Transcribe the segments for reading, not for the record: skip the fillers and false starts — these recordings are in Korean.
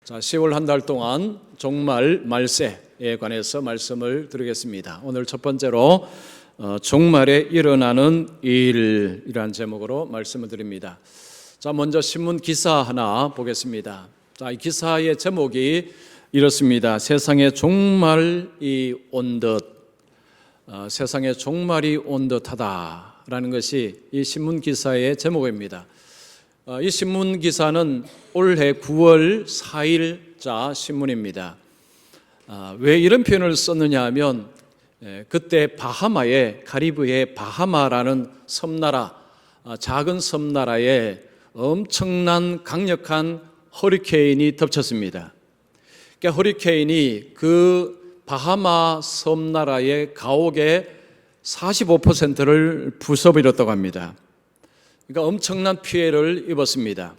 자, 10월 한 달 동안 종말 말세에 관해서 말씀을 드리겠습니다. 오늘 첫 번째로 종말에 일어나는 일이라는 제목으로 말씀을 드립니다. 자, 먼저 신문 기사 하나 보겠습니다. 자, 이 기사의 제목이 이렇습니다. 세상에 종말이 온 듯, 세상에 종말이 온 듯하다라는 것이 이 신문 기사의 제목입니다. 이 신문 기사는 올해 9월 4일자 신문입니다. 왜 이런 표현을 썼느냐 하면 그때 바하마의 카리브해 바하마라는 섬나라, 작은 섬나라에 엄청난 강력한 허리케인이 덮쳤습니다. 그러니까 허리케인이 그 바하마 섬나라의 가옥의 45%를 부숴버렸다고 합니다. 그러니까 엄청난 피해를 입었습니다.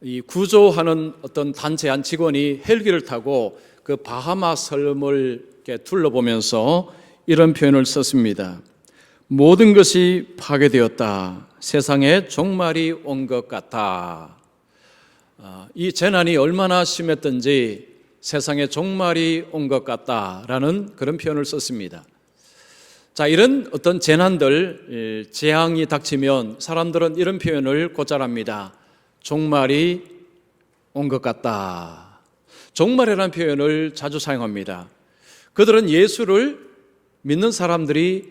이 구조하는 어떤 단체 한 직원이 헬기를 타고 그 바하마 섬을 이렇게 둘러보면서 이런 표현을 썼습니다. 모든 것이 파괴되었다. 세상에 종말이 온 것 같다. 이 재난이 얼마나 심했던지 세상에 종말이 온 것 같다라는 그런 표현을 썼습니다. 자, 이런 어떤 재난들, 재앙이 닥치면 사람들은 이런 표현을 곧잘 합니다. 종말이 온 것 같다. 종말이라는 표현을 자주 사용합니다. 그들은 예수를 믿는 사람들이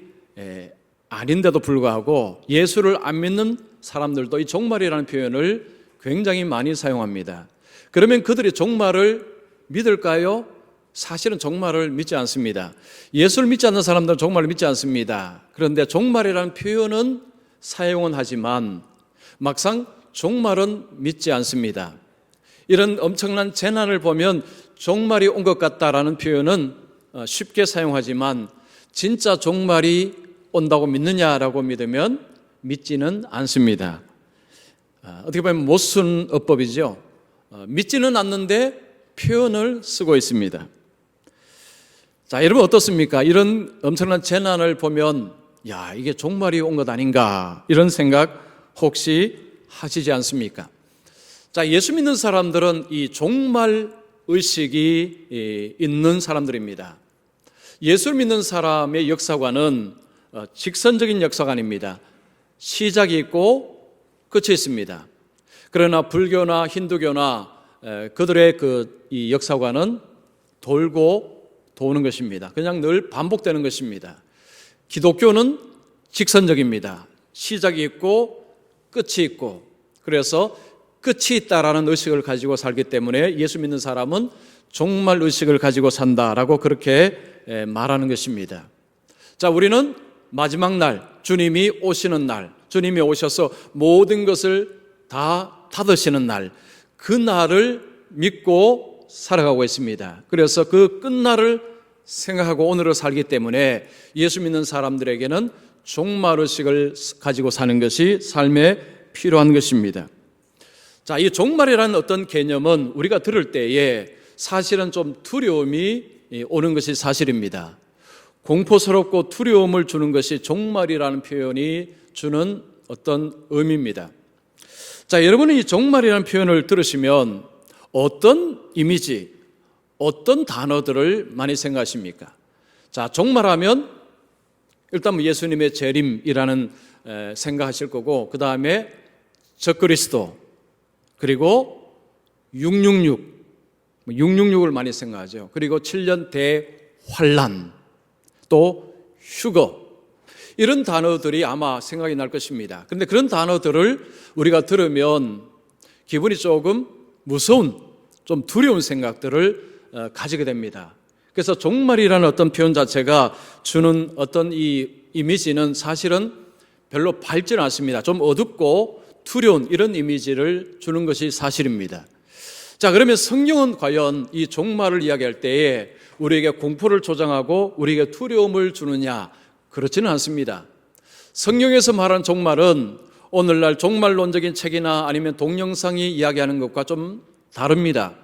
아닌데도 불구하고 예수를 안 믿는 사람들도 이 종말이라는 표현을 굉장히 많이 사용합니다. 그러면 그들이 종말을 믿을까요? 사실은 종말을 믿지 않습니다. 예수를 믿지 않는 사람들은 종말을 믿지 않습니다. 그런데 종말이라는 표현은 사용은 하지만 막상 종말은 믿지 않습니다. 이런 엄청난 재난을 보면 종말이 온 것 같다라는 표현은 쉽게 사용하지만 진짜 종말이 온다고 믿느냐라고 믿으면 믿지는 않습니다. 어떻게 보면 모순어법이죠. 믿지는 않는데 표현을 쓰고 있습니다. 자, 여러분 어떻습니까? 이런 엄청난 재난을 보면 야, 이게 종말이 온 것 아닌가 이런 생각 혹시 하시지 않습니까? 자, 예수 믿는 사람들은 이 종말 의식이 있는 사람들입니다. 예수를 믿는 사람의 역사관은 직선적인 역사관입니다. 시작이 있고 끝이 있습니다. 그러나 불교나 힌두교나 그들의 이 역사관은 돌고 도는 것입니다. 그냥 늘 반복되는 것입니다. 기독교는 직선적입니다. 시작이 있고 끝이 있고, 그래서 끝이 있다라는 의식을 가지고 살기 때문에 예수 믿는 사람은 종말 의식을 가지고 산다라고 그렇게 말하는 것입니다. 자, 우리는 마지막 날, 주님이 오시는 날, 주님이 오셔서 모든 것을 다 닫으시는 날, 그 날을 믿고 살아가고 있습니다. 그래서 그 끝날을 생각하고 오늘을 살기 때문에 예수 믿는 사람들에게는 종말의식을 가지고 사는 것이 삶에 필요한 것입니다. 자, 이 종말이라는 어떤 개념은 우리가 들을 때에 사실은 좀 두려움이 오는 것이 사실입니다. 공포스럽고 두려움을 주는 것이 종말이라는 표현이 주는 어떤 의미입니다. 자, 여러분이 이 종말이라는 표현을 들으시면 어떤 이미지, 어떤 단어들을 많이 생각하십니까? 자, 종말하면 일단 예수님의 재림이라는 생각하실 거고, 그 다음에 적그리스도, 그리고 666을 많이 생각하죠. 그리고 7년 대환란, 또 휴거, 이런 단어들이 아마 생각이 날 것입니다. 그런데 그런 단어들을 우리가 들으면 기분이 조금 무서운, 좀 두려운 생각들을 가지게 됩니다. 그래서 종말이라는 어떤 표현 자체가 주는 어떤 이 이미지는 사실은 별로 밝지는 않습니다. 좀 어둡고 두려운 이런 이미지를 주는 것이 사실입니다. 자, 그러면 성경은 과연 이 종말을 이야기할 때에 우리에게 공포를 조장하고 우리에게 두려움을 주느냐? 그렇지는 않습니다. 성경에서 말하는 종말은 오늘날 종말론적인 책이나 아니면 동영상이 이야기하는 것과 좀 다릅니다.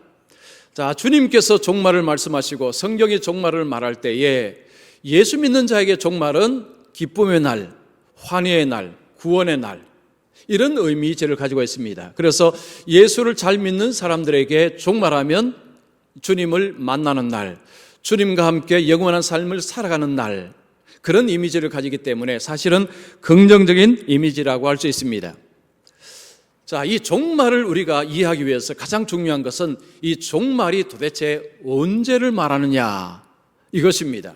자, 주님께서 종말을 말씀하시고 성경이 종말을 말할 때에 예수 믿는 자에게 종말은 기쁨의 날, 환희의 날, 구원의 날, 이런 의미제를 가지고 있습니다. 그래서 예수를 잘 믿는 사람들에게 종말하면 주님을 만나는 날, 주님과 함께 영원한 삶을 살아가는 날, 그런 이미지를 가지기 때문에 사실은 긍정적인 이미지라고 할 수 있습니다. 자, 이 종말을 우리가 이해하기 위해서 가장 중요한 것은 이 종말이 도대체 언제를 말하느냐, 이것입니다.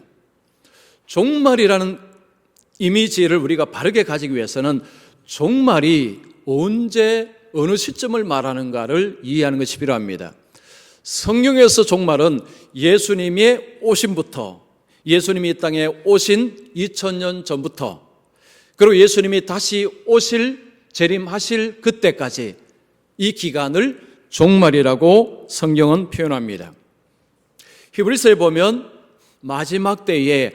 종말이라는 이미지를 우리가 바르게 가지기 위해서는 종말이 언제, 어느 시점을 말하는가를 이해하는 것이 필요합니다. 성경에서 종말은 예수님의 오심부터, 예수님이 이 땅에 오신 2000년 전부터, 그리고 예수님이 다시 재림하실 그때까지 이 기간을 종말이라고 성경은 표현합니다. 히브리서에 보면 마지막 때에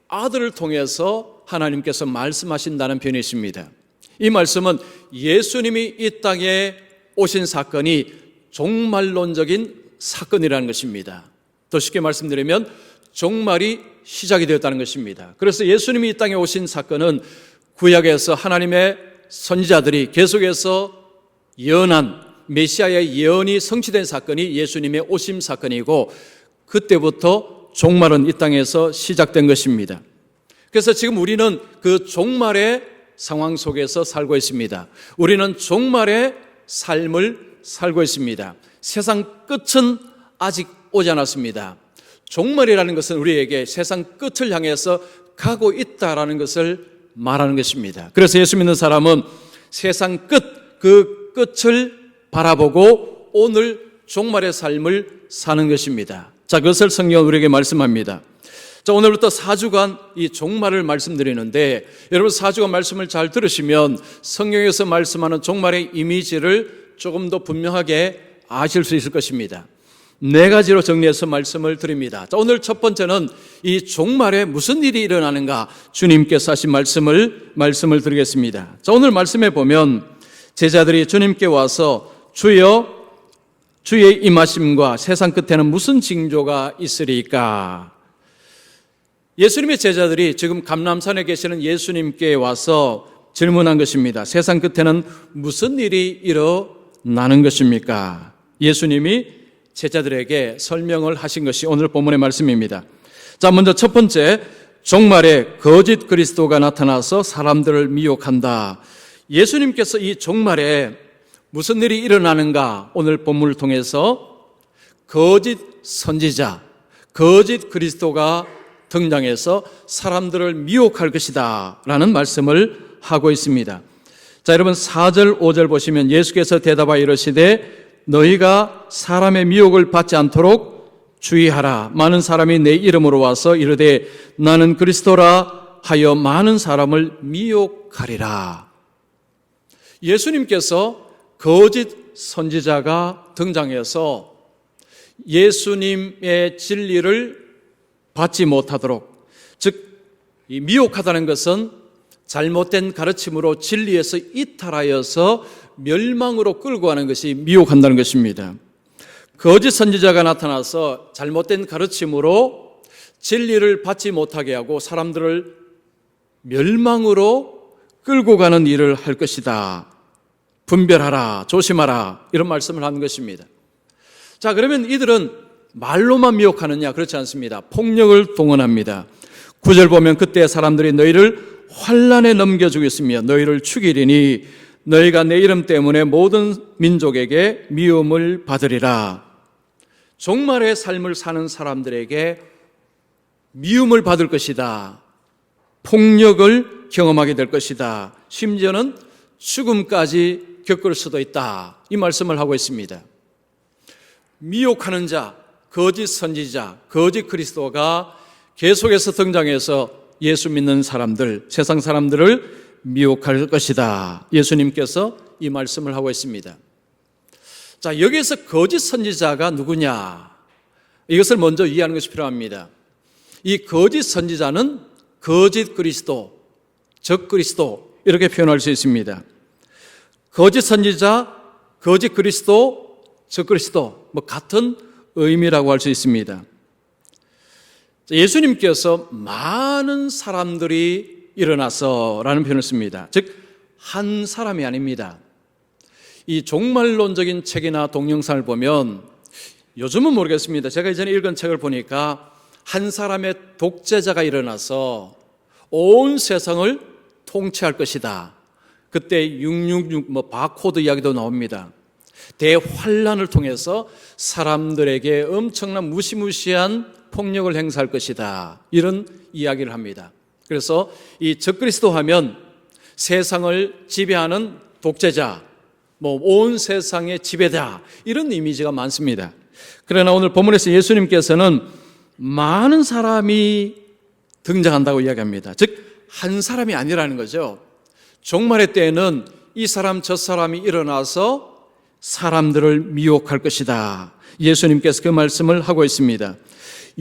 아들을 통해서 하나님께서 말씀하신다는 표현이 있습니다. 이 말씀은 예수님이 이 땅에 오신 사건이 종말론적인 사건이라는 것입니다. 더 쉽게 말씀드리면 종말이 시작이 되었다는 것입니다. 그래서 예수님이 이 땅에 오신 사건은 구약에서 하나님의 선지자들이 계속해서 예언한 메시아의 예언이 성취된 사건이 예수님의 오심 사건이고, 그때부터 종말은 이 땅에서 시작된 것입니다. 그래서 지금 우리는 그 종말의 상황 속에서 살고 있습니다. 우리는 종말의 삶을 살고 있습니다. 세상 끝은 아직 오지 않았습니다. 종말이라는 것은 우리에게 세상 끝을 향해서 가고 있다라는 것을 말하는 것입니다. 그래서 예수 믿는 사람은 세상 끝, 그 끝을 바라보고 오늘 종말의 삶을 사는 것입니다. 자, 그것을 성경은 우리에게 말씀합니다. 자, 오늘부터 4주간 이 종말을 말씀드리는데, 여러분 4주간 말씀을 잘 들으시면 성경에서 말씀하는 종말의 이미지를 조금 더 분명하게 아실 수 있을 것입니다. 4가지로 정리해서 말씀을 드립니다. 자, 오늘 첫 번째는 이 종말에 무슨 일이 일어나는가, 주님께서 하신 말씀을 드리겠습니다. 자, 오늘 말씀에 보면 제자들이 주님께 와서 주여, 주의 임하심과 세상 끝에는 무슨 징조가 있으리까? 예수님의 제자들이 지금 감람산에 계시는 예수님께 와서 질문한 것입니다. 세상 끝에는 무슨 일이 일어나는 것입니까? 예수님이 제자들에게 설명을 하신 것이 오늘 본문의 말씀입니다. 자, 먼저 첫 번째, 종말에 거짓 그리스도가 나타나서 사람들을 미혹한다. 예수님께서 이 종말에 무슨 일이 일어나는가, 오늘 본문을 통해서 거짓 선지자, 거짓 그리스도가 등장해서 사람들을 미혹할 것이다 라는 말씀을 하고 있습니다. 자, 여러분 4절 5절 보시면 예수께서 대답하여 이르시되 너희가 사람의 미혹을 받지 않도록 주의하라. 많은 사람이 내 이름으로 와서 이르되 나는 그리스도라 하여 많은 사람을 미혹하리라. 예수님께서 거짓 선지자가 등장해서 예수님의 진리를 받지 못하도록, 즉 이 미혹하다는 것은 잘못된 가르침으로 진리에서 이탈하여서 멸망으로 끌고 가는 것이 미혹한다는 것입니다. 거짓 선지자가 나타나서 잘못된 가르침으로 진리를 받지 못하게 하고 사람들을 멸망으로 끌고 가는 일을 할 것이다. 분별하라, 조심하라, 이런 말씀을 하는 것입니다. 자, 그러면 이들은 말로만 미혹하느냐? 그렇지 않습니다. 폭력을 동원합니다. 9절 보면 그때 사람들이 너희를 환난에 넘겨주겠으며 너희를 죽이리니 너희가 내 이름 때문에 모든 민족에게 미움을 받으리라. 종말의 삶을 사는 사람들에게 미움을 받을 것이다. 폭력을 경험하게 될 것이다. 심지어는 죽음까지 겪을 수도 있다. 이 말씀을 하고 있습니다. 미혹하는 자, 거짓 선지자, 거짓 그리스도가 계속해서 등장해서 예수 믿는 사람들, 세상 사람들을 미혹할 것이다. 예수님께서 이 말씀을 하고 있습니다. 자, 여기에서 거짓 선지자가 누구냐? 이것을 먼저 이해하는 것이 필요합니다. 이 거짓 선지자는 거짓 그리스도, 적 그리스도 이렇게 표현할 수 있습니다. 거짓 선지자, 거짓 그리스도, 적 그리스도 같은 의미라고 할 수 있습니다. 예수님께서 많은 사람들이 일어나서라는 표현을 씁니다. 즉 한 사람이 아닙니다. 이 종말론적인 책이나 동영상을 보면, 요즘은 모르겠습니다. 제가 이전에 읽은 책을 보니까 한 사람의 독재자가 일어나서 온 세상을 통치할 것이다. 그때 666 바코드 이야기도 나옵니다. 대환란을 통해서 사람들에게 엄청난 무시무시한 폭력을 행사할 것이다. 이런 이야기를 합니다. 그래서 이 적그리스도 하면 세상을 지배하는 독재자, 온 세상의 지배자, 이런 이미지가 많습니다. 그러나 오늘 본문에서 예수님께서는 많은 사람이 등장한다고 이야기합니다. 즉, 한 사람이 아니라는 거죠. 종말의 때에는 이 사람 저 사람이 일어나서 사람들을 미혹할 것이다. 예수님께서 그 말씀을 하고 있습니다.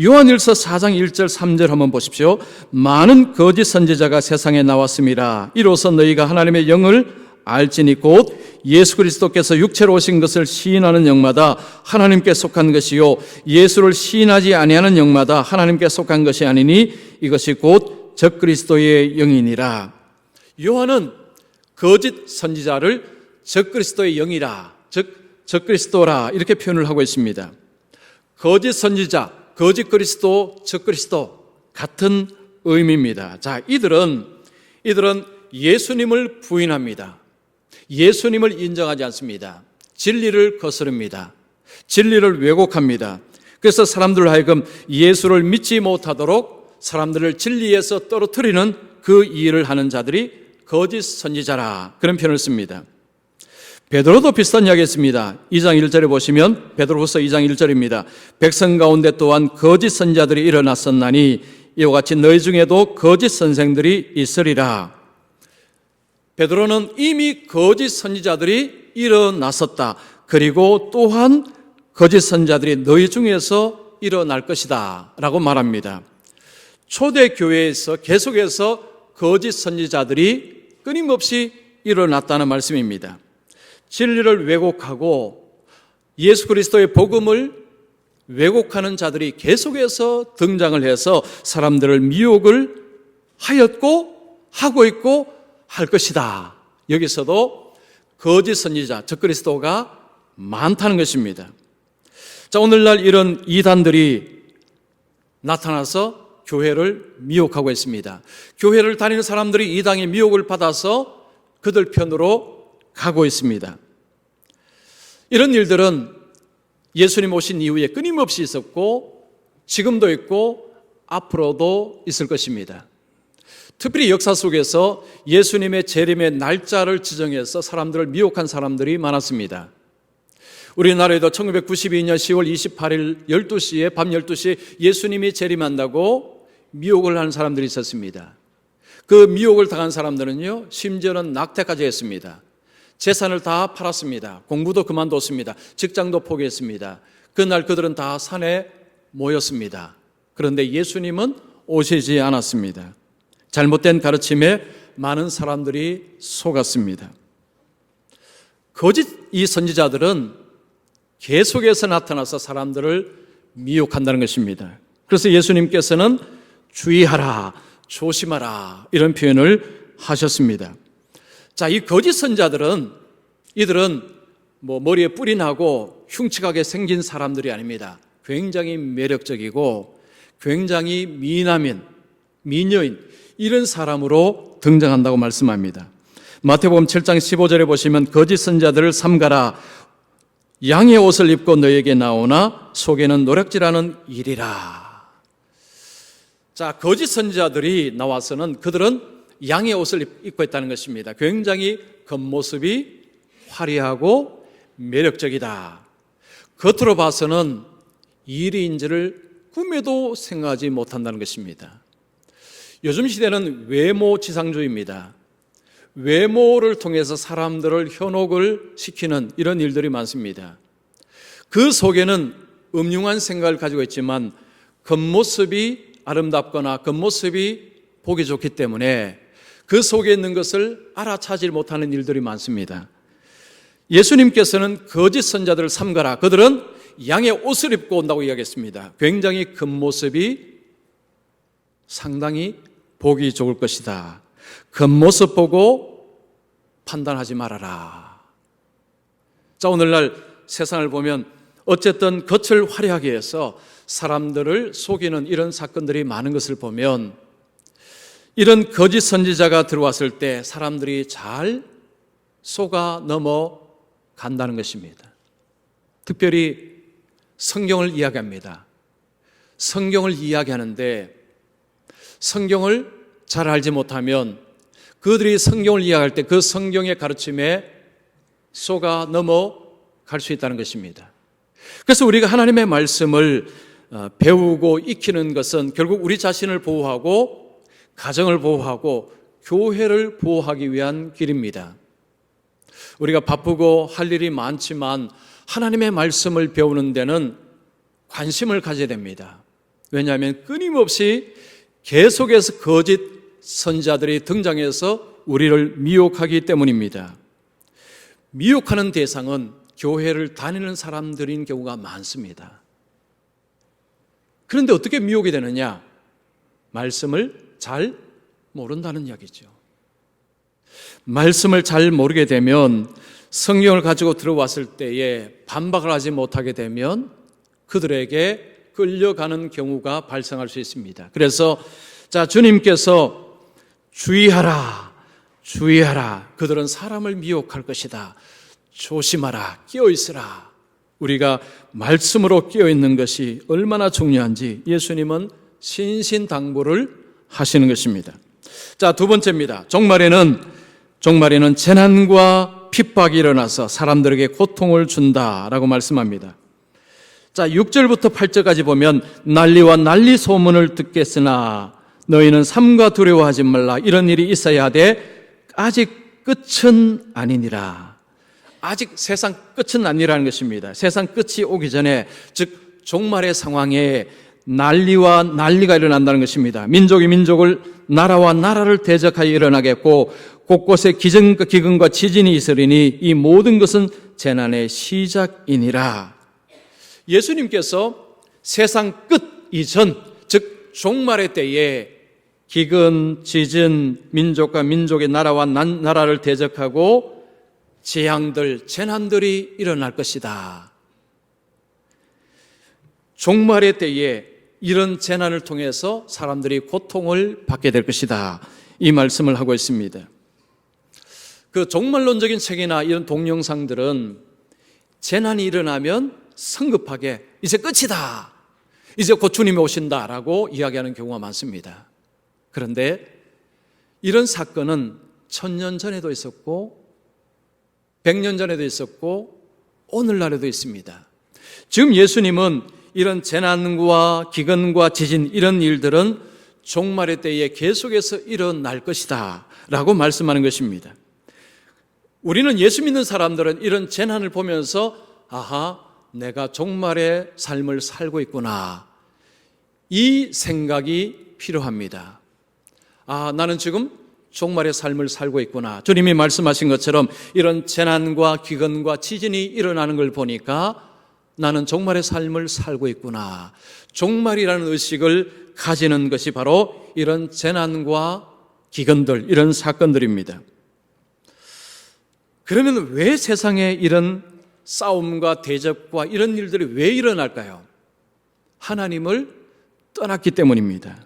요한일서 4장 1절 3절 한번 보십시오. 많은 거짓 선지자가 세상에 나왔음이라. 이로써 너희가 하나님의 영을 알지니 곧 예수 그리스도께서 육체로 오신 것을 시인하는 영마다 하나님께 속한 것이요 예수를 시인하지 아니하는 영마다 하나님께 속한 것이 아니니 이것이 곧 적그리스도의 영이니라. 요한은 거짓 선지자를 적그리스도의 영이라, 즉 적그리스도라 이렇게 표현을 하고 있습니다. 거짓 선지자, 거짓 그리스도, 적그리스도 같은 의미입니다. 자, 이들은 예수님을 부인합니다. 예수님을 인정하지 않습니다. 진리를 거스릅니다. 진리를 왜곡합니다. 그래서 사람들로 하여금 예수를 믿지 못하도록 사람들을 진리에서 떨어뜨리는 그 일을 하는 자들이 거짓 선지자라, 그런 표현을 씁니다. 베드로도 비슷한 이야기 했습니다. 2장 1절에 보시면 베드로후서 2장 1절입니다. 백성 가운데 또한 거짓 선지자들이 일어났었나니 이와 같이 너희 중에도 거짓 선생들이 있으리라. 베드로는 이미 거짓 선지자들이 일어났었다. 그리고 또한 거짓 선지자들이 너희 중에서 일어날 것이다 라고 말합니다. 초대교회에서 계속해서 거짓 선지자들이 끊임없이 일어났다는 말씀입니다. 진리를 왜곡하고 예수 그리스도의 복음을 왜곡하는 자들이 계속해서 등장을 해서 사람들을 미혹을 하였고 하고 있고 할 것이다. 여기서도 거짓 선지자, 적그리스도가 많다는 것입니다. 자, 오늘날 이런 이단들이 나타나서 교회를 미혹하고 있습니다. 교회를 다니는 사람들이 이단의 미혹을 받아서 그들 편으로 가고 있습니다. 이런 일들은 예수님 오신 이후에 끊임없이 있었고 지금도 있고 앞으로도 있을 것입니다. 특별히 역사 속에서 예수님의 재림의 날짜를 지정해서 사람들을 미혹한 사람들이 많았습니다. 우리나라에도 1992년 10월 28일 12시에 밤 12시에 예수님이 재림한다고 미혹을 하는 사람들이 있었습니다. 그 미혹을 당한 사람들은요, 심지어는 낙태까지 했습니다. 재산을 다 팔았습니다. 공부도 그만뒀습니다. 직장도 포기했습니다. 그날 그들은 다 산에 모였습니다. 그런데 예수님은 오시지 않았습니다. 잘못된 가르침에 많은 사람들이 속았습니다. 거짓 이 선지자들은 계속해서 나타나서 사람들을 미혹한다는 것입니다. 그래서 예수님께서는 주의하라, 조심하라 이런 표현을 하셨습니다. 자, 이 거짓 선지자들은 이들은 머리에 뿔이 나고 흉측하게 생긴 사람들이 아닙니다. 굉장히 매력적이고 굉장히 미녀인 이런 사람으로 등장한다고 말씀합니다. 마태복음 7장 15절에 보시면 거짓 선지자들을 삼가라. 양의 옷을 입고 너에게 나오나 속에는 노략질하는 일이라. 자, 거짓 선지자들이 나와서는 그들은 양의 옷을 입고 있다는 것입니다. 굉장히 겉모습이 화려하고 매력적이다. 겉으로 봐서는 일인지를 꿈에도 생각하지 못한다는 것입니다. 요즘 시대는 외모지상주의입니다. 외모를 통해서 사람들을 현혹을 시키는 이런 일들이 많습니다. 그 속에는 음흉한 생각을 가지고 있지만 겉모습이 아름답거나 겉모습이 보기 좋기 때문에 그 속에 있는 것을 알아차지 못하는 일들이 많습니다. 예수님께서는 거짓 선지자들을 삼가라. 그들은 양의 옷을 입고 온다고 이야기했습니다. 굉장히 겉모습이 상당히 보기 좋을 것이다. 겉모습 보고 판단하지 말아라. 자, 오늘날 세상을 보면 어쨌든 겉을 화려하게 해서 사람들을 속이는 이런 사건들이 많은 것을 보면 이런 거짓 선지자가 들어왔을 때 사람들이 잘 속아 넘어간다는 것입니다. 특별히 성경을 이야기합니다. 성경을 이야기하는데 성경을 잘 알지 못하면 그들이 성경을 이야기할 때 그 성경의 가르침에 속아 넘어갈 수 있다는 것입니다. 그래서 우리가 하나님의 말씀을 배우고 익히는 것은 결국 우리 자신을 보호하고 가정을 보호하고 교회를 보호하기 위한 길입니다. 우리가 바쁘고 할 일이 많지만 하나님의 말씀을 배우는 데는 관심을 가져야 됩니다. 왜냐하면 끊임없이 계속해서 거짓 선지자들이 등장해서 우리를 미혹하기 때문입니다. 미혹하는 대상은 교회를 다니는 사람들인 경우가 많습니다. 그런데 어떻게 미혹이 되느냐? 말씀을 잘 모른다는 이야기죠. 말씀을 잘 모르게 되면 성경을 가지고 들어왔을 때에 반박을 하지 못하게 되면 그들에게 끌려가는 경우가 발생할 수 있습니다. 그래서 주님께서 주의하라, 주의하라. 그들은 사람을 미혹할 것이다. 조심하라, 깨어있으라. 우리가 말씀으로 깨어있는 것이 얼마나 중요한지 예수님은 신신당부를 하시는 것입니다. 자, 두 번째입니다. 종말에는 재난과 핍박이 일어나서 사람들에게 고통을 준다라고 말씀합니다. 자, 6절부터 8절까지 보면 난리와 난리 소문을 듣겠으나 너희는 삼가 두려워하지 말라. 이런 일이 있어야 하되 아직 끝은 아니니라. 아직 세상 끝은 아니라는 것입니다. 세상 끝이 오기 전에, 즉 종말의 상황에 난리와 난리가 일어난다는 것입니다. 민족이 민족을, 나라와 나라를 대적하여 일어나겠고 곳곳에 기근과 지진이 있으리니 이 모든 것은 재난의 시작이니라. 예수님께서 세상 끝 이전, 즉 종말의 때에 기근, 지진, 민족과 민족의 나라와 나라를 대적하고 재앙들, 재난들이 일어날 것이다. 종말의 때에 이런 재난을 통해서 사람들이 고통을 받게 될 것이다. 이 말씀을 하고 있습니다. 그 종말론적인 책이나 이런 동영상들은 재난이 일어나면 성급하게 이제 끝이다, 이제 곧 주님이 오신다라고 이야기하는 경우가 많습니다. 그런데 이런 사건은 1000년 전에도 있었고 100년 전에도 있었고 오늘날에도 있습니다. 지금 예수님은 이런 재난과 기근과 지진, 이런 일들은 종말의 때에 계속해서 일어날 것이다 라고 말씀하는 것입니다. 우리는 예수 믿는 사람들은 이런 재난을 보면서 아하, 내가 종말의 삶을 살고 있구나, 이 생각이 필요합니다. 아, 나는 지금 종말의 삶을 살고 있구나. 주님이 말씀하신 것처럼 이런 재난과 기근과 지진이 일어나는 걸 보니까 나는 종말의 삶을 살고 있구나. 종말이라는 의식을 가지는 것이 바로 이런 재난과 기근들, 이런 사건들입니다. 그러면 왜 세상에 이런 싸움과 대적과 이런 일들이 왜 일어날까요? 하나님을 떠났기 때문입니다.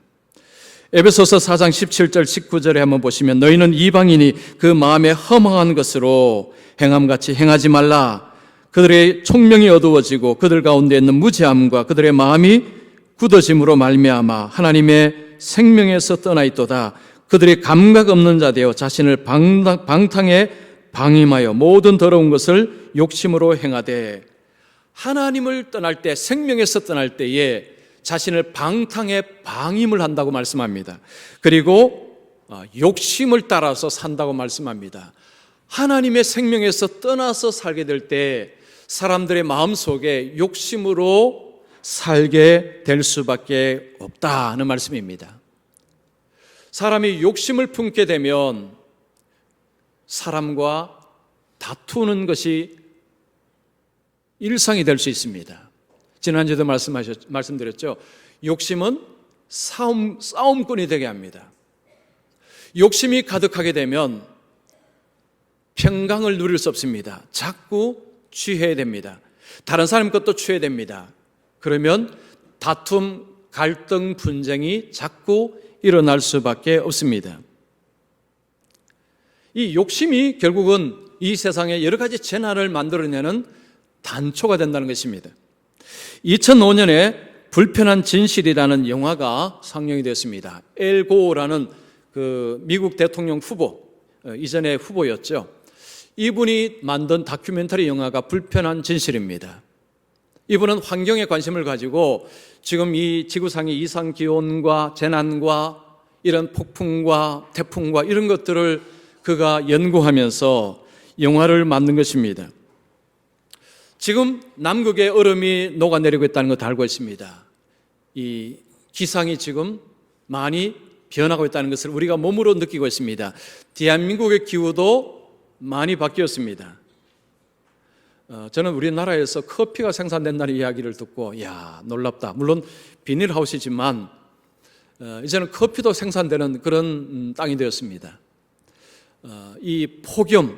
에베소서 4장 17절 19절에 한번 보시면 너희는 이방인이 그 마음에 허망한 것으로 행함같이 행하지 말라. 그들의 총명이 어두워지고 그들 가운데 있는 무지함과 그들의 마음이 굳어짐으로 말미암아 하나님의 생명에서 떠나 있도다. 그들이 감각 없는 자 되어 자신을 방탕에 방임하여 모든 더러운 것을 욕심으로 행하되, 하나님을 떠날 때, 생명에서 떠날 때에 자신을 방탕에 방임을 한다고 말씀합니다. 그리고 욕심을 따라서 산다고 말씀합니다. 하나님의 생명에서 떠나서 살게 될 때 사람들의 마음속에 욕심으로 살게 될 수밖에 없다는 말씀입니다. 사람이 욕심을 품게 되면 사람과 다투는 것이 일상이 될 수 있습니다. 지난주에도 말씀드렸죠. 욕심은 싸움꾼이 되게 합니다. 욕심이 가득하게 되면 평강을 누릴 수 없습니다. 자꾸 취해야 됩니다. 다른 사람 것도 취해야 됩니다. 그러면 다툼, 갈등, 분쟁이 자꾸 일어날 수밖에 없습니다. 이 욕심이 결국은 이 세상에 여러 가지 재난을 만들어내는 단초가 된다는 것입니다. 2005년에 불편한 진실이라는 영화가 상영이 됐습니다. 엘 고어라는 그 미국 대통령 후보, 이전에 후보였죠. 이분이 만든 다큐멘터리 영화가 불편한 진실입니다. 이분은 환경에 관심을 가지고 지금 이 지구상의 이상 기온과 재난과 이런 폭풍과 태풍과 이런 것들을 그가 연구하면서 영화를 만든 것입니다. 지금 남극의 얼음이 녹아내리고 있다는 것도 알고 있습니다. 이 기상이 지금 많이 변하고 있다는 것을 우리가 몸으로 느끼고 있습니다. 대한민국의 기후도 많이 바뀌었습니다. 저는 우리나라에서 커피가 생산된다는 이야기를 듣고 야 놀랍다. 물론 비닐하우스지만 이제는 커피도 생산되는 그런 땅이 되었습니다. 이 폭염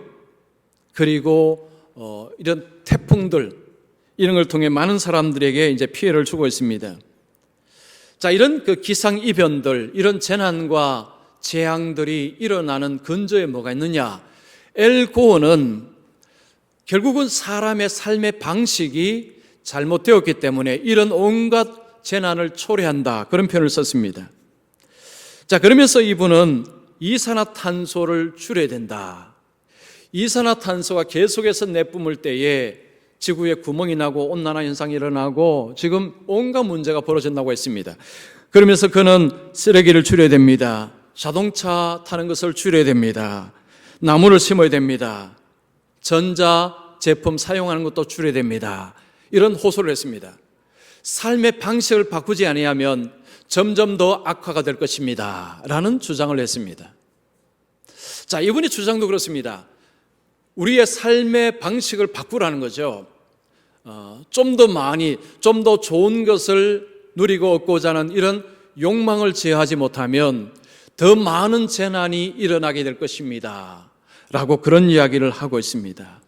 그리고 이런 태풍들 이런 걸 통해 많은 사람들에게 이제 피해를 주고 있습니다. 자, 이런 그 기상 이변들, 이런 재난과 재앙들이 일어나는 근저에 뭐가 있느냐? 엘 고어는 결국은 사람의 삶의 방식이 잘못되었기 때문에 이런 온갖 재난을 초래한다. 그런 표현을 썼습니다. 자, 그러면서 이분은 이산화탄소를 줄여야 된다. 이산화탄소가 계속해서 내뿜을 때에 지구에 구멍이 나고 온난화 현상이 일어나고 지금 온갖 문제가 벌어진다고 했습니다. 그러면서 그는 쓰레기를 줄여야 됩니다. 자동차 타는 것을 줄여야 됩니다. 나무를 심어야 됩니다. 전자 제품 사용하는 것도 줄여야 됩니다. 이런 호소를 했습니다. 삶의 방식을 바꾸지 아니하면 점점 더 악화가 될 것입니다. 라는 주장을 했습니다. 자, 이분의 주장도 그렇습니다. 우리의 삶의 방식을 바꾸라는 거죠. 좀 더 많이, 좀 더 좋은 것을 누리고 얻고자 하는 이런 욕망을 제어하지 못하면 더 많은 재난이 일어나게 될 것입니다. 라고 그런 이야기를 하고 있습니다.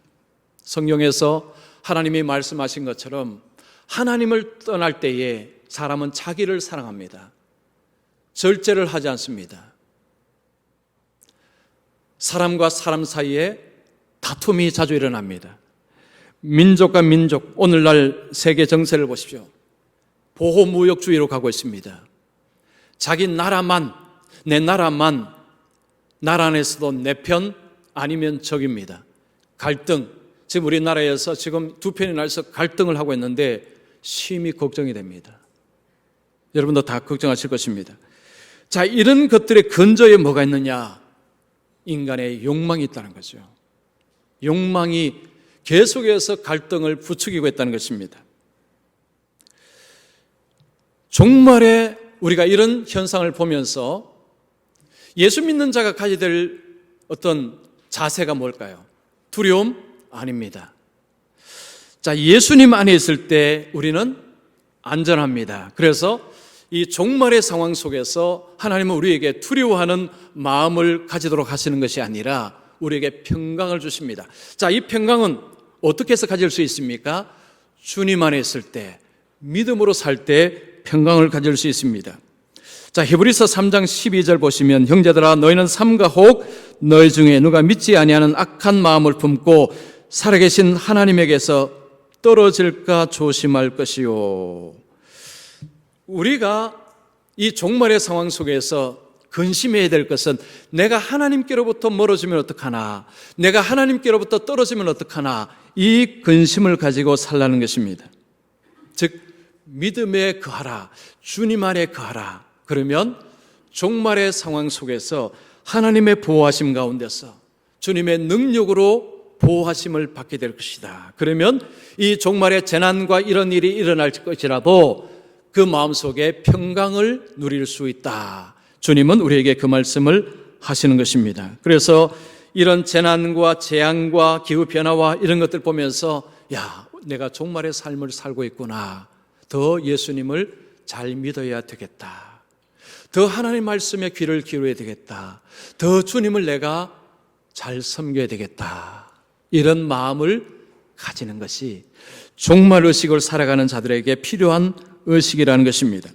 성경에서 하나님이 말씀하신 것처럼 하나님을 떠날 때에 사람은 자기를 사랑합니다. 절제를 하지 않습니다. 사람과 사람 사이에 다툼이 자주 일어납니다. 민족과 민족, 오늘날 세계 정세를 보십시오. 보호무역주의로 가고 있습니다. 자기 나라만, 내 나라만, 나라 안에서도 내 편 아니면 적입니다. 갈등, 지금 우리나라에서 지금 두 편이 나서 갈등을 하고 있는데 심히 걱정이 됩니다. 여러분도 다 걱정하실 것입니다. 자, 이런 것들의 근저에 뭐가 있느냐? 인간의 욕망이 있다는 거죠. 욕망이 계속해서 갈등을 부추기고 있다는 것입니다. 종말에 우리가 이런 현상을 보면서 예수 믿는 자가 가져야 될 어떤 자세가 뭘까요? 두려움? 아닙니다. 자, 예수님 안에 있을 때 우리는 안전합니다. 그래서 이 종말의 상황 속에서 하나님은 우리에게 두려워하는 마음을 가지도록 하시는 것이 아니라 우리에게 평강을 주십니다. 자, 이 평강은 어떻게 해서 가질 수 있습니까? 주님 안에 있을 때, 믿음으로 살 때 평강을 가질 수 있습니다. 자, 히브리서 3장 12절 보시면 형제들아 너희는 삼가 혹 너희 중에 누가 믿지 아니하는 악한 마음을 품고 살아계신 하나님에게서 떨어질까 조심할 것이요. 우리가 이 종말의 상황 속에서 근심해야 될 것은 내가 하나님께로부터 멀어지면 어떡하나, 내가 하나님께로부터 떨어지면 어떡하나, 이 근심을 가지고 살라는 것입니다. 즉 믿음에 거하라, 주님 안에 거하라. 그러면 종말의 상황 속에서 하나님의 보호하심 가운데서 주님의 능력으로 보호하심을 받게 될 것이다. 그러면 이 종말의 재난과 이런 일이 일어날 것이라도 그 마음속에 평강을 누릴 수 있다. 주님은 우리에게 그 말씀을 하시는 것입니다. 그래서 이런 재난과 재앙과 기후변화와 이런 것들 보면서 야, 내가 종말의 삶을 살고 있구나. 더 예수님을 잘 믿어야 되겠다. 더 하나님 말씀에 귀를 기울여야 되겠다. 더 주님을 내가 잘 섬겨야 되겠다, 이런 마음을 가지는 것이 종말 의식을 살아가는 자들에게 필요한 의식이라는 것입니다.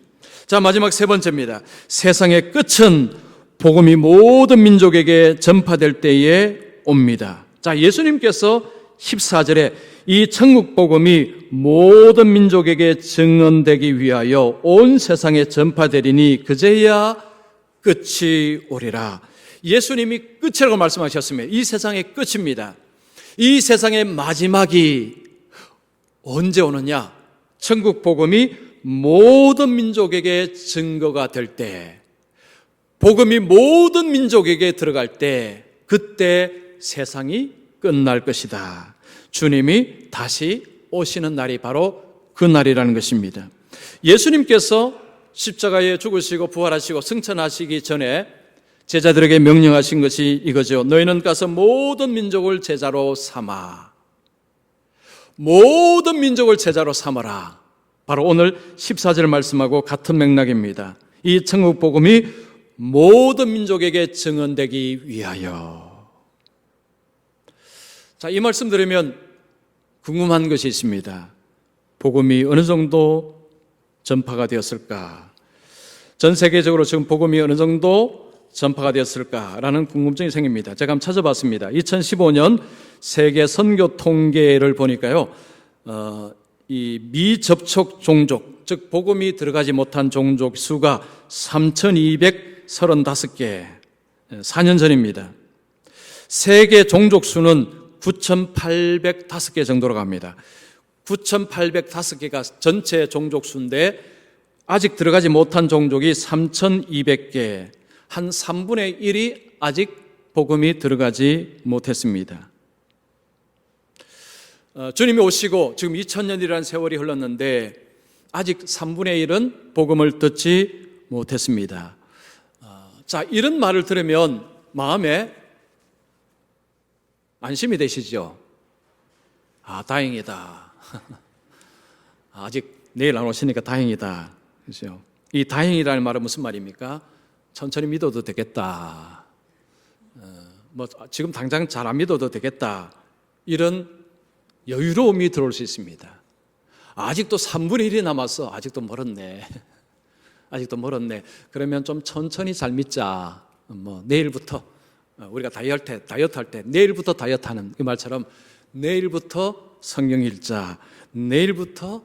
자, 마지막 세 번째입니다. 세상의 끝은 복음이 모든 민족에게 전파될 때에 옵니다. 자, 예수님께서 14절에 이 천국 복음이 모든 민족에게 증언되기 위하여 온 세상에 전파되리니 그제야 끝이 오리라. 예수님이 끝이라고 말씀하셨습니다. 이 세상의 끝입니다. 이 세상의 마지막이 언제 오느냐? 천국 복음이 모든 민족에게 증거가 될 때, 복음이 모든 민족에게 들어갈 때, 그때 세상이 끝날 것이다. 주님이 다시 오시는 날이 바로 그 날이라는 것입니다. 예수님께서 십자가에 죽으시고 부활하시고 승천하시기 전에 제자들에게 명령하신 것이 이거죠. 너희는 가서 모든 민족을 제자로 삼아. 모든 민족을 제자로 삼아라. 바로 오늘 14절 말씀하고 같은 맥락입니다. 이 천국 복음이 모든 민족에게 증언되기 위하여. 자, 이 말씀 들으면 궁금한 것이 있습니다. 복음이 어느 정도 전파가 되었을까? 전 세계적으로 지금 복음이 어느 정도 전파가 되었을까라는 궁금증이 생깁니다. 제가 한번 찾아봤습니다. 2015년 세계 선교 통계를 보니까요, 이 미접촉 종족, 즉 복음이 들어가지 못한 종족 수가 3,235개, 4년 전입니다. 세계 종족 수는 9,805개 정도로 갑니다. 9,805개가 전체 종족 수인데 아직 들어가지 못한 종족이 3,200개, 한 3분의 1이 아직 복음이 들어가지 못했습니다. 주님이 오시고 지금 2000년이라는 세월이 흘렀는데 아직 3분의 1은 복음을 듣지 못했습니다. 자, 이런 말을 들으면 마음에 안심이 되시죠? 아, 다행이다. 아직 내일 안 오시니까 다행이다. 그렇죠? 이 다행이라는 말은 무슨 말입니까? 천천히 믿어도 되겠다. 뭐 지금 당장 잘 안 믿어도 되겠다. 이런 여유로움이 들어올 수 있습니다. 아직도 3분의 1이 남았어. 아직도 멀었네. 아직도 멀었네. 그러면 좀 천천히 잘 믿자. 뭐 내일부터 우리가 다이어트 할 때 내일부터 다이어트하는 그 말처럼 내일부터 성경 읽자. 내일부터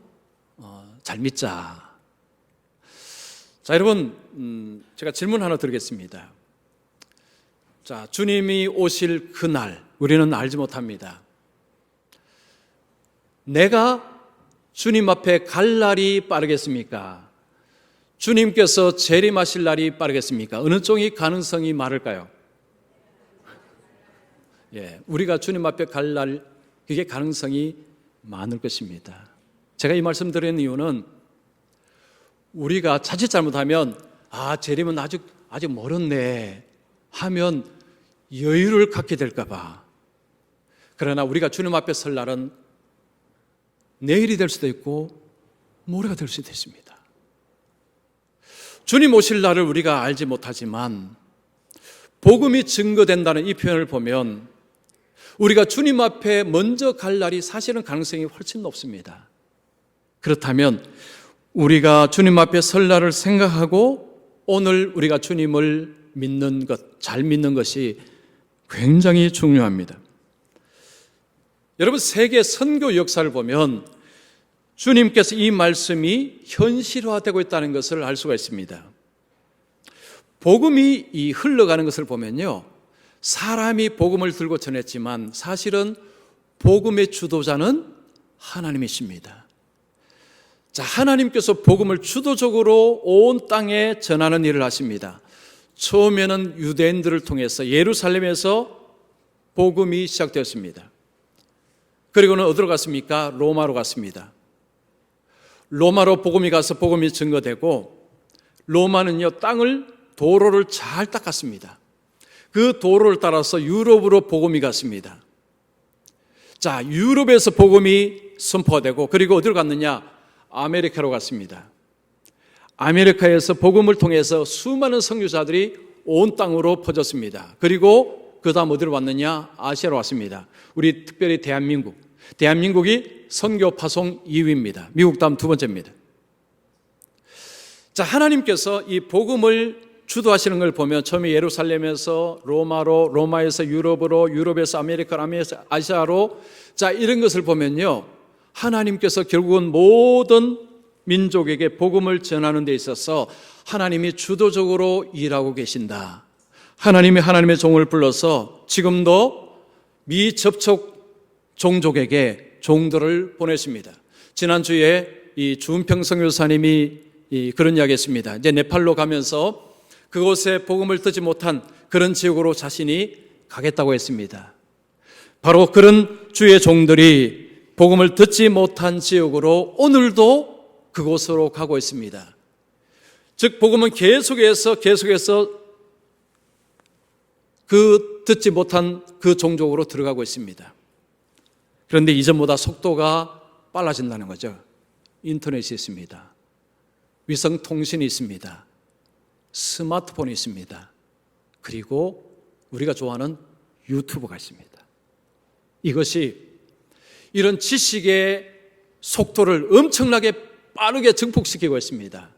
잘 믿자. 자, 여러분, 제가 질문 하나 드리겠습니다. 자, 주님이 오실 그날 우리는 알지 못합니다. 내가 주님 앞에 갈 날이 빠르겠습니까? 주님께서 재림하실 날이 빠르겠습니까? 어느 쪽이 가능성이 많을까요? 예, 우리가 주님 앞에 갈 날, 그게 가능성이 많을 것입니다. 제가 이 말씀 드리는 이유는 우리가 자칫 잘못하면 재림은 아직 멀었네 하면 여유를 갖게 될까 봐. 그러나 우리가 주님 앞에 설 날은 내일이 될 수도 있고 모레가 될 수도 있습니다. 주님 오실 날을 우리가 알지 못하지만 복음이 증거된다는 이 표현을 보면 우리가 주님 앞에 먼저 갈 날이 사실은 가능성이 훨씬 높습니다. 그렇다면 우리가 주님 앞에 설 날을 생각하고 오늘 우리가 주님을 믿는 것, 잘 믿는 것이 굉장히 중요합니다. 여러분, 세계 선교 역사를 보면 주님께서 이 말씀이 현실화되고 있다는 것을 알 수가 있습니다. 복음이 흘러가는 것을 보면요, 사람이 복음을 들고 전했지만 사실은 복음의 주도자는 하나님이십니다. 자, 하나님께서 복음을 주도적으로 온 땅에 전하는 일을 하십니다. 처음에는 유대인들을 통해서 예루살렘에서 복음이 시작되었습니다. 그리고는 어디로 갔습니까? 로마로 갔습니다. 로마로 복음이 가서 복음이 증거되고 로마는요, 땅을 도로를 잘 닦았습니다. 그 도로를 따라서 유럽으로 복음이 갔습니다. 자, 유럽에서 복음이 선포되고 그리고 어디로 갔느냐? 아메리카로 갔습니다. 아메리카에서 복음을 통해서 수많은 선교사들이 온 땅으로 퍼졌습니다. 그리고 그 다음 어디로 왔느냐? 아시아로 왔습니다. 우리 특별히 대한민국이 선교 파송 2위입니다. 미국 다음 두 번째입니다. 자, 하나님께서 이 복음을 주도하시는 걸 보면 처음에 예루살렘에서 로마로, 로마에서 유럽으로, 유럽에서 아메리카로, 아메리카에서 아시아로, 자, 이런 것을 보면요, 하나님께서 결국은 모든 민족에게 복음을 전하는 데 있어서 하나님이 주도적으로 일하고 계신다. 하나님이 하나님의 종을 불러서 지금도 미접촉 종족에게 종들을 보내십니다. 지난주에 이 주은평 선교사님이 그런 이야기 했습니다. 이제 네팔로 가면서 그곳에 복음을 듣지 못한 그런 지역으로 자신이 가겠다고 했습니다. 바로 그런 주의 종들이 복음을 듣지 못한 지역으로 오늘도 그곳으로 가고 있습니다. 즉 복음은 계속해서 그 듣지 못한 그 종족으로 들어가고 있습니다. 그런데 이전보다 속도가 빨라진다는 거죠. 인터넷이 있습니다. 위성통신이 있습니다. 스마트폰이 있습니다. 그리고 우리가 좋아하는 유튜브가 있습니다. 이것이 이런 지식의 속도를 엄청나게 빠르게 증폭시키고 있습니다.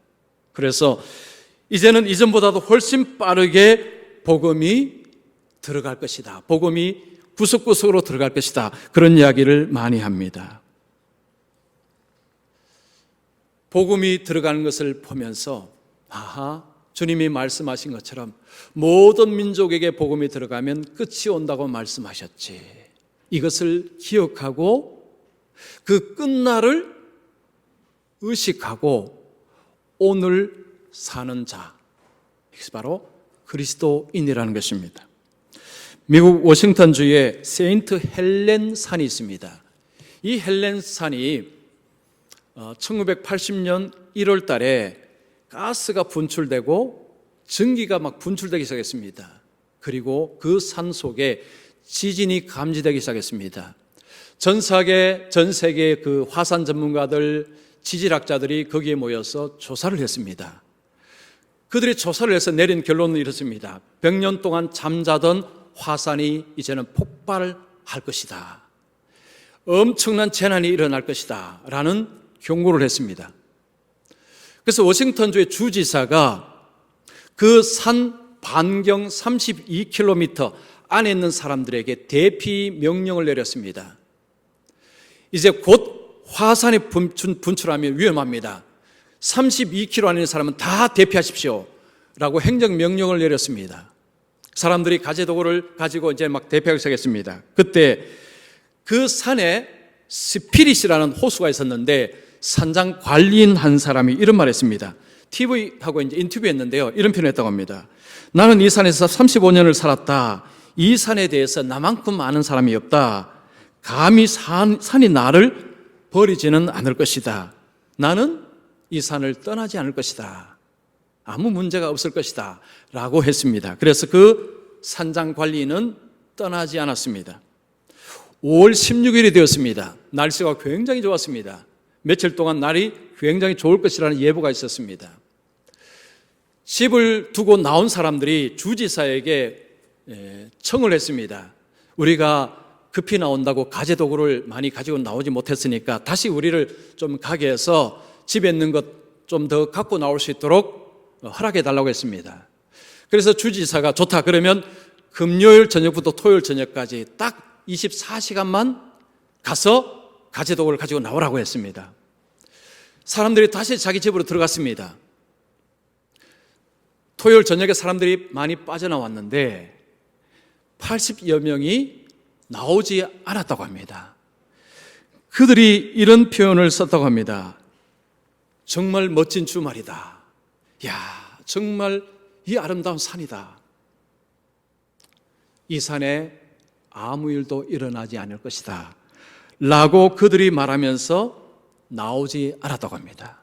그래서 이제는 이전보다도 훨씬 빠르게 복음이 들어갈 것이다. 복음이 구석구석으로 들어갈 것이다. 그런 이야기를 많이 합니다. 복음이 들어가는 것을 보면서 주님이 말씀하신 것처럼 모든 민족에게 복음이 들어가면 끝이 온다고 말씀하셨지. 이것을 기억하고 그 끝날을 의식하고 오늘 사는 자, 이것이 바로 그리스도인이라는 것입니다. 미국 워싱턴주에 세인트 헬렌 산이 있습니다. 이 헬렌 산이 1980년 1월 달에 가스가 분출되고 전기가 막 분출되기 시작했습니다. 그리고 그 산 속에 지진이 감지되기 시작했습니다. 전 세계 그 화산 전문가들, 지질학자들이 거기에 모여서 조사를 했습니다. 그들이 조사를 해서 내린 결론은 이렇습니다. 100년 동안 잠자던 화산이 이제는 폭발할 것이다. 엄청난 재난이 일어날 것이다. 라는 경고를 했습니다. 그래서 워싱턴주의 주지사가 그 산 반경 32km 안에 있는 사람들에게 대피 명령을 내렸습니다. 이제 곧 화산이 분출하면 위험합니다. 32km 안에 있는 사람은 다 대피하십시오. 라고 행정명령을 내렸습니다. 사람들이 가재도구를 가지고 이제 막 대피하기 시작했습니다. 그때 그 산에 스피릿이라는 호수가 있었는데 산장 관리인 한 사람이 이런 말 했습니다. TV하고 이제 인터뷰했는데요. 이런 표현을 했다고 합니다. 나는 이 산에서 35년을 살았다. 이 산에 대해서 나만큼 아는 사람이 없다. 감히 산이 나를 버리지는 않을 것이다. 나는 이 산을 떠나지 않을 것이다. 아무 문제가 없을 것이다. 라고 했습니다. 그래서 그 산장 관리인은 떠나지 않았습니다. 5월 16일이 되었습니다. 날씨가 굉장히 좋았습니다. 며칠 동안 날이 굉장히 좋을 것이라는 예보가 있었습니다. 집을 두고 나온 사람들이 주지사에게 청을 했습니다. 우리가 급히 나온다고 가재도구를 많이 가지고 나오지 못했으니까 다시 우리를 좀 가게 해서 집에 있는 것 좀 더 갖고 나올 수 있도록 허락해 달라고 했습니다. 그래서 주지사가 좋다. 그러면 금요일 저녁부터 토요일 저녁까지 딱 24시간만 가서 가재도구를 가지고 나오라고 했습니다. 사람들이 다시 자기 집으로 들어갔습니다. 토요일 저녁에 사람들이 많이 빠져나왔는데 80여 명이 나오지 않았다고 합니다. 그들이 이런 표현을 썼다고 합니다. 정말 멋진 주말이다. 야, 정말 이 아름다운 산이다. 이 산에 아무 일도 일어나지 않을 것이다. 라고 그들이 말하면서 나오지 않았다고 합니다.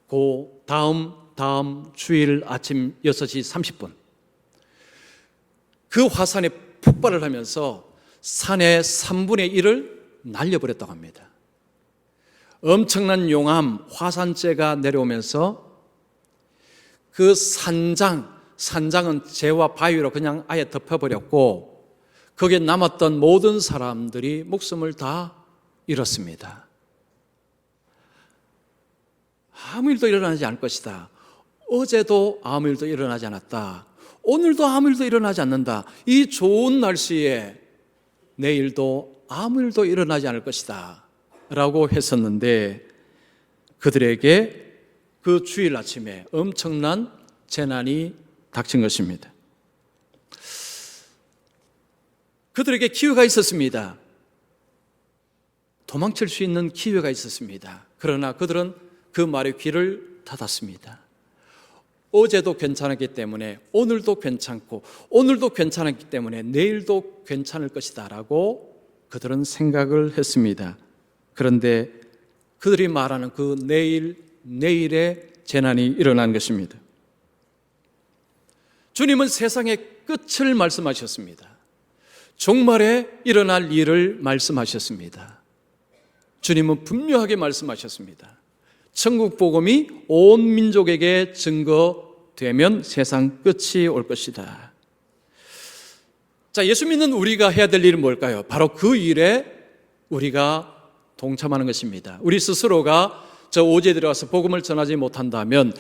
그 다음 주일 아침 6시 30분 그 화산이 폭발을 하면서 산의 3분의 1을 날려버렸다고 합니다. 엄청난 용암, 화산재가 내려오면서 그 산장 산장은 재와 바위로 그냥 아예 덮어버렸고 거기에 남았던 모든 사람들이 목숨을 다 잃었습니다. 아무 일도 일어나지 않을 것이다. 어제도 아무 일도 일어나지 않았다. 오늘도 아무 일도 일어나지 않는다. 이 좋은 날씨에 내일도 아무 일도 일어나지 않을 것이다 라고 했었는데 그들에게 그 주일 아침에 엄청난 재난이 닥친 것입니다. 그들에게 기회가 있었습니다. 도망칠 수 있는 기회가 있었습니다. 그러나 그들은 그 말에 귀를 닫았습니다. 어제도 괜찮았기 때문에 오늘도 괜찮고 오늘도 괜찮았기 때문에 내일도 괜찮을 것이다 라고 그들은 생각을 했습니다. 그런데 그들이 말하는 그 내일의 재난이 일어난 것입니다. 주님은 세상의 끝을 말씀하셨습니다. 종말에 일어날 일을 말씀하셨습니다. 주님은 분명하게 말씀하셨습니다. 천국 복음이 온 민족에게 증거되면 세상 끝이 올 것이다. 자, 예수 믿는 우리가 해야 될 일은 뭘까요? 바로 그 일에 우리가 동참하는 것입니다. 우리 스스로가 저 오지에 들어가서 복음을 전하지 못한다면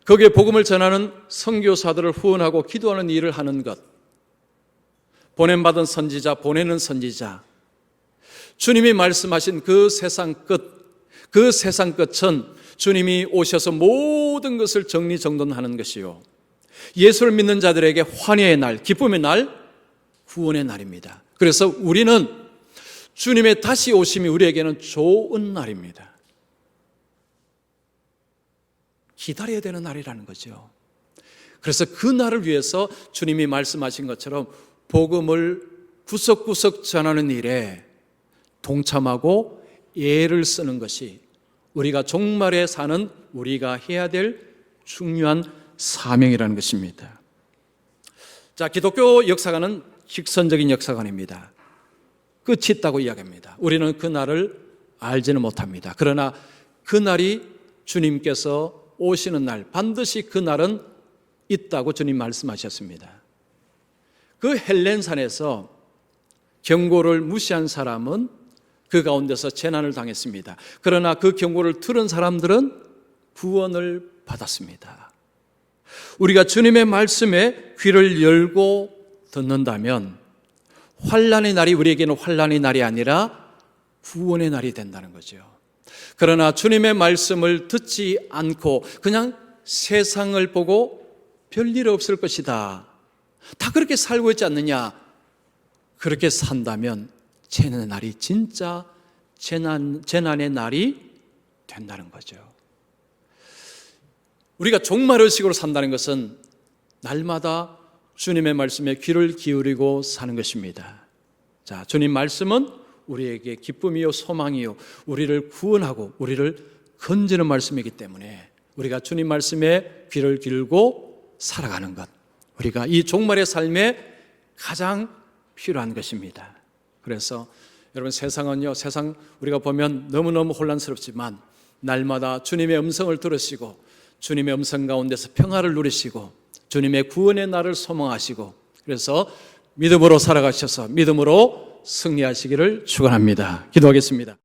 거기에 복음을 전하는 선교사들을 후원하고 기도하는 일을 하는 것, 보냄받은 선지자, 보내는 선지자, 주님이 말씀하신 그 세상 끝은 주님이 오셔서 모든 것을 정리정돈하는 것이요, 예수를 믿는 자들에게 환희의 날, 기쁨의 날, 구원의 날입니다. 그래서 우리는 주님의 다시 오심이 우리에게는 좋은 날입니다. 기다려야 되는 날이라는 거죠. 그래서 그 날을 위해서 주님이 말씀하신 것처럼 복음을 구석구석 전하는 일에 동참하고 애를 쓰는 것이 우리가 종말에 사는 우리가 해야 될 중요한 사명이라는 것입니다. 자, 기독교 역사관은 직선적인 역사관입니다. 끝이 있다고 이야기합니다. 우리는 그 날을 알지는 못합니다. 그러나 그 날이 주님께서 오시는 날, 반드시 그 날은 있다고 주님 말씀하셨습니다. 그 헬렌산에서 경고를 무시한 사람은 그 가운데서 재난을 당했습니다. 그러나 그 경고를 들은 사람들은 구원을 받았습니다. 우리가 주님의 말씀에 귀를 열고 듣는다면 환난의 날이 우리에게는 환난의 날이 아니라 구원의 날이 된다는 거죠. 그러나 주님의 말씀을 듣지 않고 그냥 세상을 보고 별일 없을 것이다, 다 그렇게 살고 있지 않느냐, 그렇게 산다면 재난의 날이 진짜 재난의 날이 된다는 거죠. 우리가 종말의식으로 산다는 것은 날마다 주님의 말씀에 귀를 기울이고 사는 것입니다. 자, 주님 말씀은 우리에게 기쁨이요 소망이요 우리를 구원하고 우리를 건지는 말씀이기 때문에 우리가 주님 말씀에 귀를 기울고 살아가는 것, 우리가 이 종말의 삶에 가장 필요한 것입니다. 그래서 여러분, 세상은요, 세상 우리가 보면 너무너무 혼란스럽지만 날마다 주님의 음성을 들으시고 주님의 음성 가운데서 평화를 누리시고 주님의 구원의 날을 소망하시고, 그래서 믿음으로 살아가셔서 믿음으로 승리하시기를 축원합니다. 기도하겠습니다.